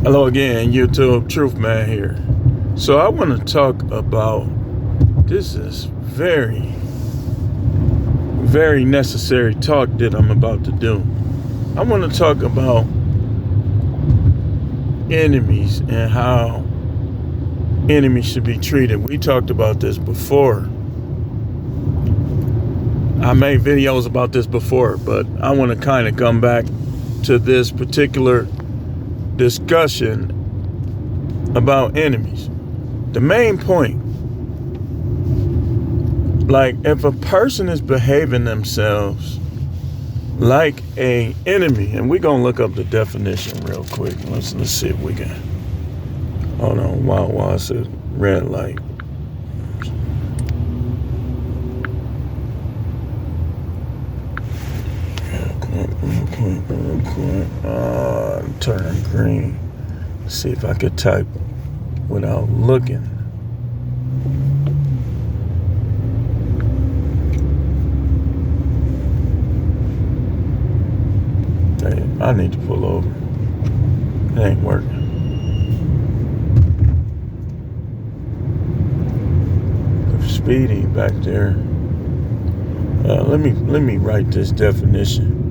Hello again, YouTube. Truth Man here. So I want to talk about, this is very necessary talk that I'm about to do. I want to talk about enemies and how enemies should be treated. We talked about this before. I made videos about this before, but I want to kind of come back to this particular discussion about enemies. The main point, like if a person is behaving themselves like a enemy, and we're gonna look up the definition real quick. Let's see if we can. Hold on, while it's a red light. Real quick. Turn green. See if I could type without looking. Hey, I need to pull over. It ain't working. Speedy back there. Let me write this definition.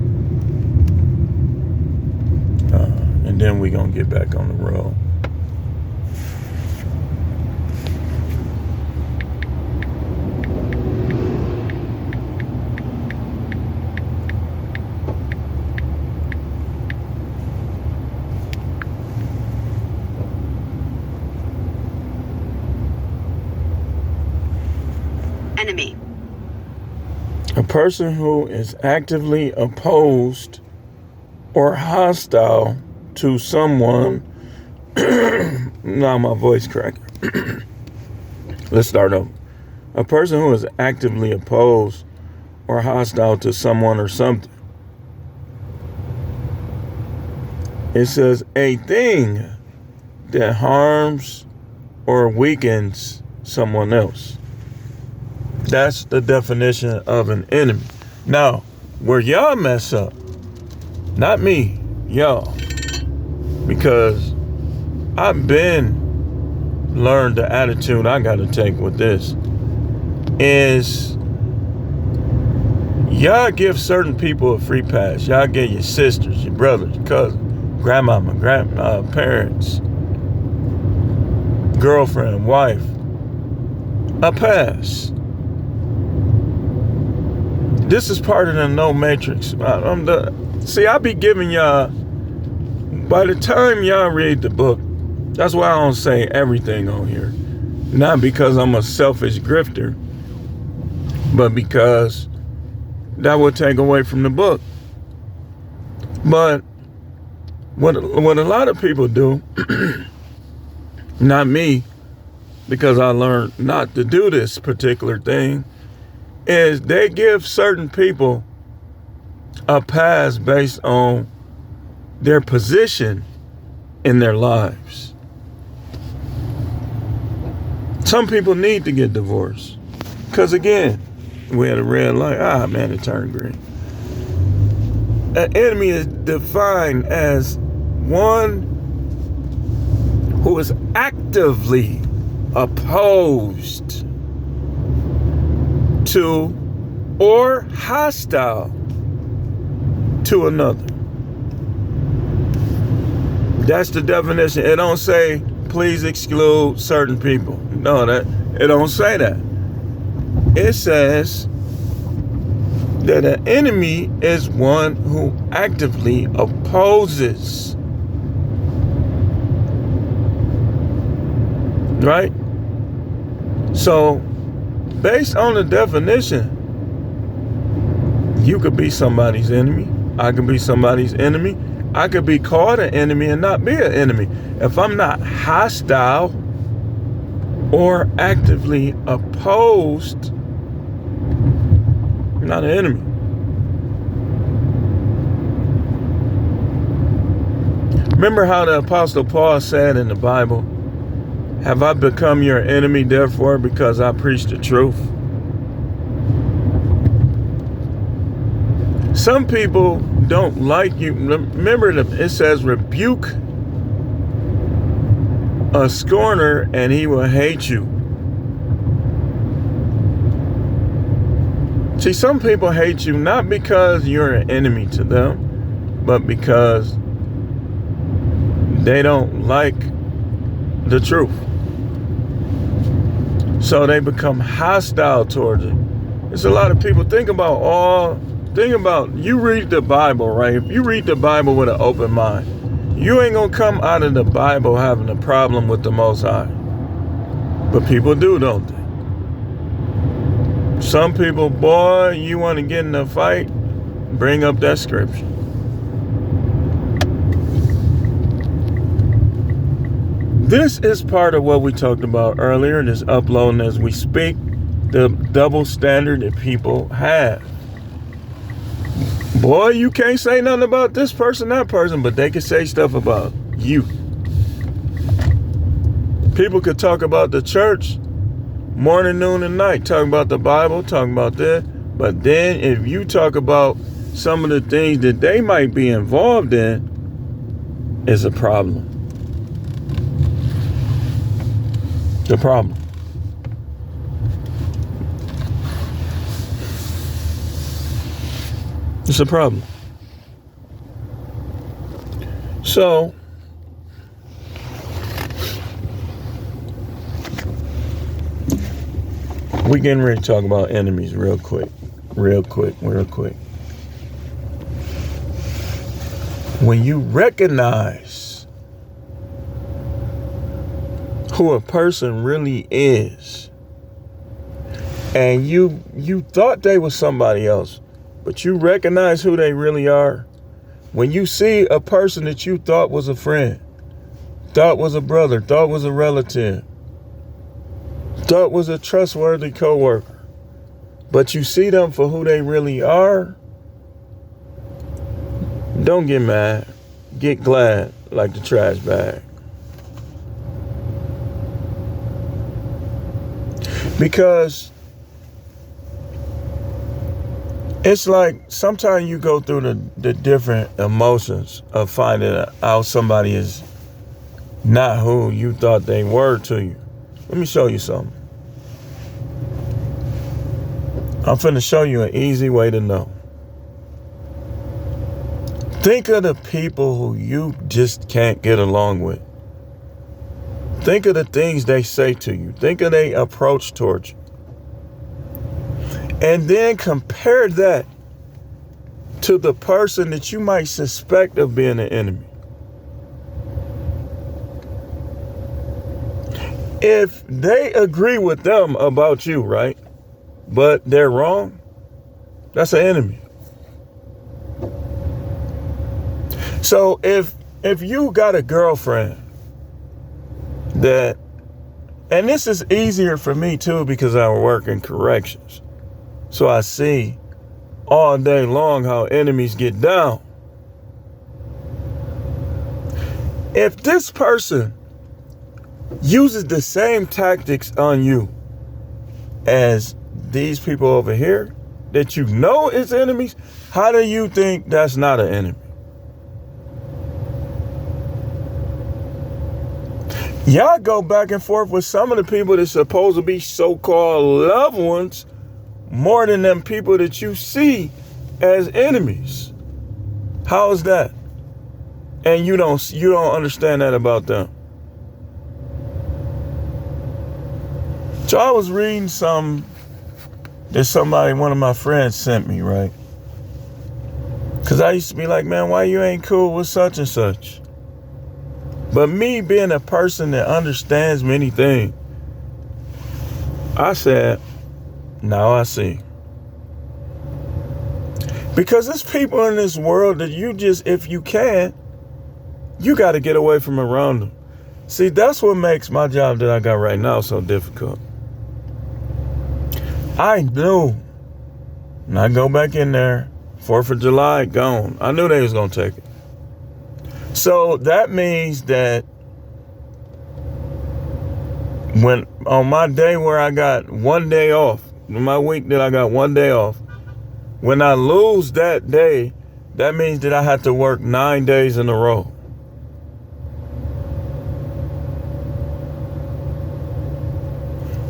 And then we're going to get back on the road. Enemy. A person who is actively opposed or hostile to someone. Now my voice cracking. Let's start over. A person who is actively opposed or hostile to someone or something. It says a thing that harms or weakens someone else. That's the definition of an enemy. Now, where y'all mess up, not me, y'all, because I've been learned the attitude I got to take with this is y'all give certain people a free pass. Y'all get your sisters, your brothers, your cousins, grandmama, parents, girlfriend, wife, a pass. This is part of the no matrix. I be giving y'all, by the time y'all read the book, that's why I don't say everything on here. Not because I'm a selfish grifter, but because that would take away from the book. But what a lot of people do, not me, because I learned not to do this particular thing, is they give certain people a pass based on their position in their lives. Some people need to get divorced. Because again, we had a red light. Man, it turned green. An enemy is defined as one who is actively opposed to or hostile to another. That's the definition. It don't say please exclude certain people. No, it don't say that. It says that an enemy is one who actively opposes. Right? So, based on the definition, you could be somebody's enemy. I could be somebody's enemy. I could be called an enemy and not be an enemy. If I'm not hostile or actively opposed, I'm not an enemy. Remember how the Apostle Paul said in the Bible, have I become your enemy, therefore, because I preach the truth? Some people don't like you. Remember, it says rebuke a scorner and he will hate you. See, some people hate you not because you're an enemy to them, but because they don't like the truth. So they become hostile towards it. There's a lot of people, think about, you read the Bible, right? If you read the Bible with an open mind, you ain't gonna come out of the Bible having a problem with the Most High. But people do, don't they? Some people, boy, you want to get in a fight, bring up that scripture. This is part of what we talked about earlier, this uploading as we speak, the double standard that people have. Boy, you can't say nothing about this person, that person, but they can say stuff about you. People could talk about the church morning, noon, and night, talking about the Bible, talking about that. But then if you talk about some of the things that they might be involved in, it's a problem. The problem. It's a problem. So, we getting ready to talk about enemies real quick. When you recognize who a person really is, and you thought they was somebody else, but you recognize who they really are. When you see a person that you thought was a friend, thought was a brother, thought was a relative, thought was a trustworthy coworker, but you see them for who they really are, don't get mad, get glad like the trash bag. Because it's like sometimes you go through the different emotions of finding out somebody is not who you thought they were to you. Let me show you something. I'm finna show you an easy way to know. Think of the people who you just can't get along with. Think of the things they say to you. Think of their approach towards you. And then compare that to the person that you might suspect of being an enemy. If they agree with them about you, right, but they're wrong, that's an enemy. So if you got a girlfriend that, and this is easier for me too because I work in corrections. So I see all day long how enemies get down. If this person uses the same tactics on you as these people over here that you know is enemies, how do you think that's not an enemy? Y'all go back and forth with some of the people that's supposed to be so-called loved ones more than them people that you see as enemies. How is that? And you don't understand that about them. So I was reading some that one of my friends sent me, right? Because I used to be like, man, why you ain't cool with such and such? But me being a person that understands many things, I said, now I see. Because there's people in this world that you just, if you can, you got to get away from around them. See, that's what makes my job that I got right now so difficult. I knew, and I go back in there, 4th of July, gone. I knew they was going to take it. So that means that when on my day where I got 1 day off, in my week that I got 1 day off, when I lose that day, that means that I have to work 9 days in a row.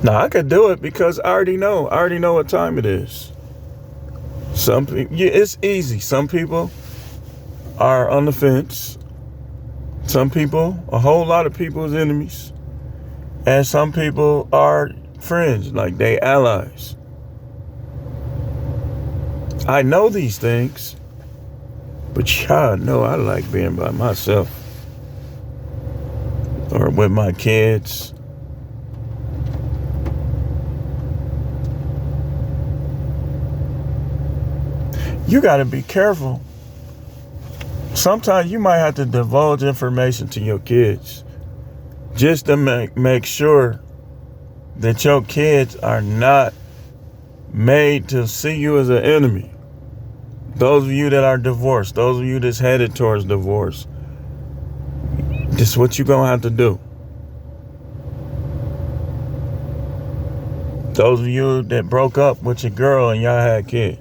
Now I could do it because I already know. I already know what time it is. It's easy. Some people are on the fence. Some people, a whole lot of people is enemies. And some people are friends, like they allies. I know these things, but y'all know I like being by myself or with my kids. You got to be careful. Sometimes you might have to divulge information to your kids just to make sure that your kids are not made to see you as an enemy. Those of you that are divorced, those of you that's headed towards divorce, this is what you're going to have to do. Those of you that broke up with your girl and y'all had kids,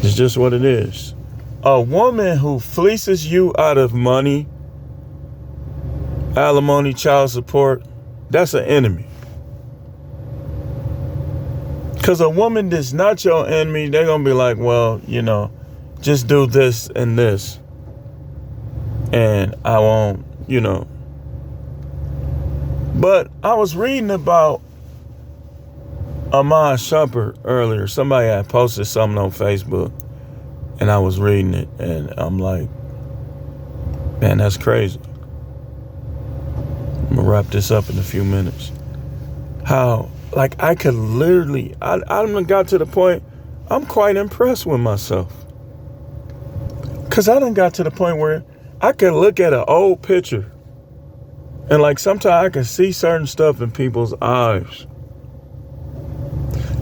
it's just what it is. A woman who fleeces you out of money, alimony, child support, that's an enemy. Because a woman that's not your enemy, they're going to be like, well, just do this and this. And I won't, But I was reading about Ahmad Shumpert earlier. Somebody had posted something on Facebook. And I was reading it. And I'm like, man, that's crazy. I'm going to wrap this up in a few minutes. How... I could literally, I got to the point, I'm quite impressed with myself. Because I done got to the point where I could look at an old picture and sometimes I can see certain stuff in people's eyes.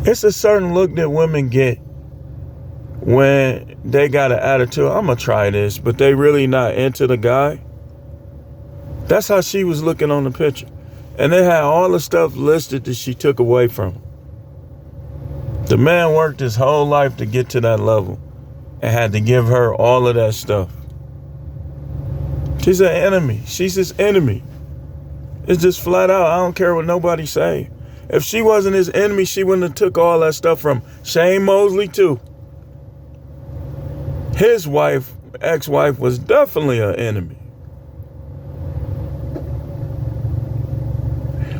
It's a certain look that women get when they got an attitude, I'm going to try this, but they really not into the guy. That's how she was looking on the picture. And they had all the stuff listed that she took away from him. The man worked his whole life to get to that level and had to give her all of that stuff. She's an enemy. She's his enemy. It's just flat out. I don't care what nobody say. If she wasn't his enemy, she wouldn't have took all that stuff from Shane Mosley too. His wife, ex-wife, was definitely an enemy.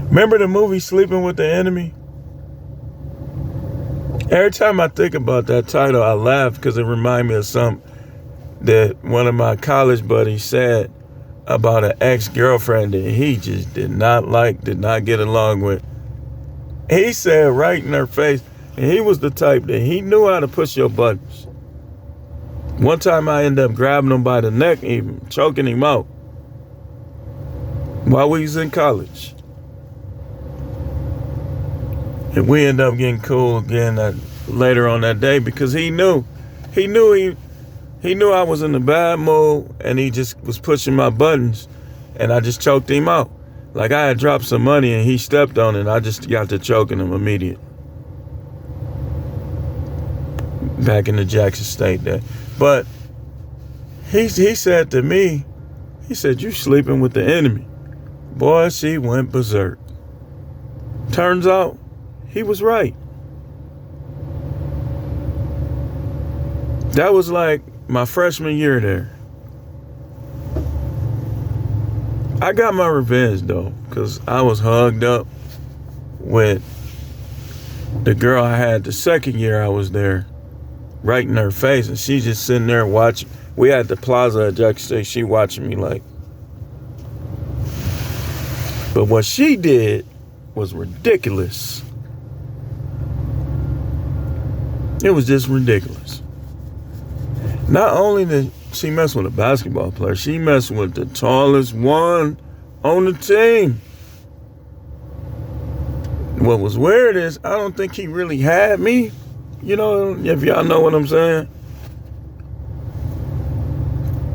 Remember the movie Sleeping with the Enemy? Every time I think about that title, I laugh because it reminds me of something that one of my college buddies said about an ex-girlfriend that he just did not get along with. He said right in her face, and he was the type that he knew how to push your buttons. One time I ended up grabbing him by the neck, even choking him out while we was in college. And we ended up getting cool again later on that day because he knew I was in a bad mood and he just was pushing my buttons and I just choked him out. Like I had dropped some money and he stepped on it and I just got to choking him immediate. Back in the Jackson State day. But he said to me, he said, you sleeping with the enemy. Boy, she went berserk. Turns out, he was right. That was like my freshman year there. I got my revenge though, because I was hugged up with the girl I had the second year I was there, right in her face, and she just sitting there watching. We had the plaza at Jackson State, she watching me like. But what she did was ridiculous. It was just ridiculous. Not only did she mess with a basketball player, she messed with the tallest one on the team. What was weird is I don't think he really had me. You know, if y'all know what I'm saying.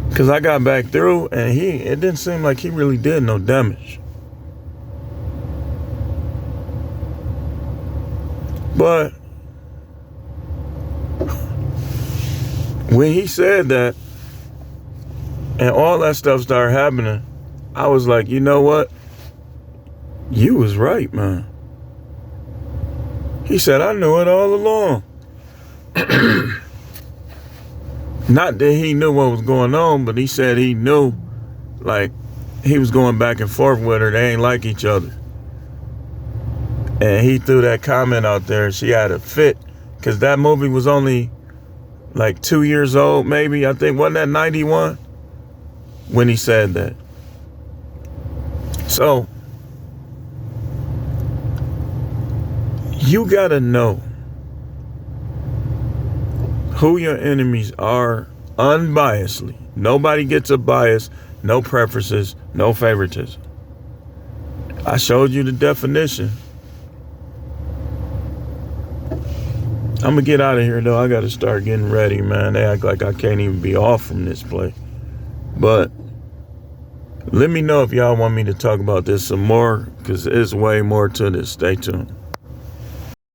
Because I got back through and it didn't seem like he really did no damage. But when he said that, and all that stuff started happening, I was like, you know what? You was right, man. He said, I knew it all along. Not that he knew what was going on, but he said he knew, like, he was going back and forth with her. They ain't like each other. And he threw that comment out there. She had a fit, because that movie was only like 2 years old, maybe. I think, wasn't that 91 when he said that? So, you gotta know who your enemies are unbiasedly. Nobody gets a bias, no preferences, no favoritism. I showed you the definition. I'm gonna get out of here though. I gotta start getting ready, man. They act like I can't even be off from this place. But let me know if y'all want me to talk about this some more, because there's way more to this. Stay tuned.